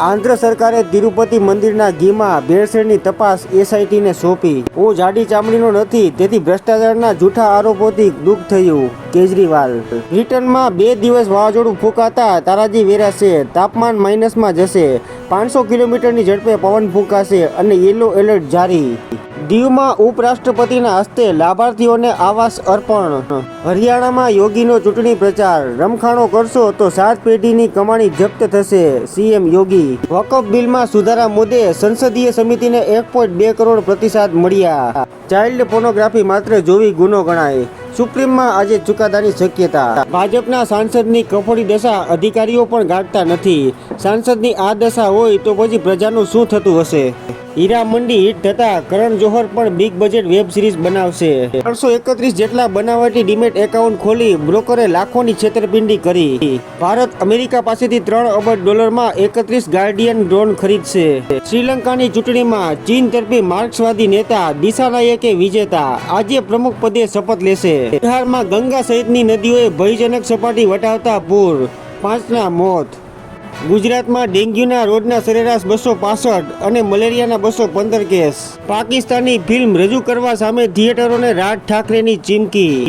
આંધ્ર સરકારે તિરુપતિ મંદિરના ઘીમાં ભેળસેળની તપાસ એસઆઈટીને સોંપી. હું જાડી ચામડીનો નથી, તેથી ભ્રષ્ટાચારના જૂઠા આરોપોથી દુઃખ થયું. કેજરીવાલ. બ્રિટનમાં 2 દિવસ વાવાઝોડું ફૂંકાતા તારાજી વેરાશે, તાપમાન માઇનસમાં જશે, 500 કિલોમીટરની ઝડપે પવન ફૂંકાશે અને યેલો એલર્ટ જારી. દીવમાં ઉપરાષ્ટ્રપતિના હસ્તે લાભાર્થીઓને આવાસ અર્પણ. હરિયાણામાં યોગીનો ચૂંટણી પ્રચાર. રમખાણો કરશો તો 7 પેઢીની કમાણી જપ્ત થશે, સીએમ યોગી. વકફ બિલમાં સુધારા મુદ્દે સંસદીય સમિતિને 1.2 કરોડ પ્રતિસાદ મળ્યા. ચાઇલ્ડ પોર્નોગ્રાફી માત્ર જોવી ગુનો ગણાય. સુપ્રીમમાં આજે ચુકાદાની શક્યતા. ભાજપના સાંસદની કફોડી દશા અધિકારીઓ પણ ગાંઠતા નથી. સાંસદની આ દશા હોય તો પછી પ્રજાનું શું થતું હશે? હીરા મંડી હિટ થતા કરણ જોહર પણ બિગ બજેટ વેબ સિરીઝ બનાવશે. 331 જેટલા બનાવટી ડીમેટ એકાઉન્ટ ખોલી બ્રોકરે લાખોની છેતરપિંડી કરી. ભારત અમેરિકા પાસેથી $3 અબજ 31 ગાર્ડિયન ડ્રોન ખરીદશે. શ્રીલંકાની ચૂંટણીમાં ચીન તરફી માર્ક્સવાદી નેતા દિસાનાયકે વિજેતા આજે પ્રમુખ પદે શપથ લેશે. બિહારમાં ગંગા સહિતની નદીઓએ ભયજનક સપાટી વટાવતા પૂર, 5ના મોત. ગુજરાતમાં ડેન્ગ્યુના રોજના સરેરાશ 265 અને મલેરિયાના 215 કેસ. પાકિસ્તાની ફિલ્મ રજૂ કરવા સામે થિયેટરોને રાજ ઠાકરેની ચીમકી.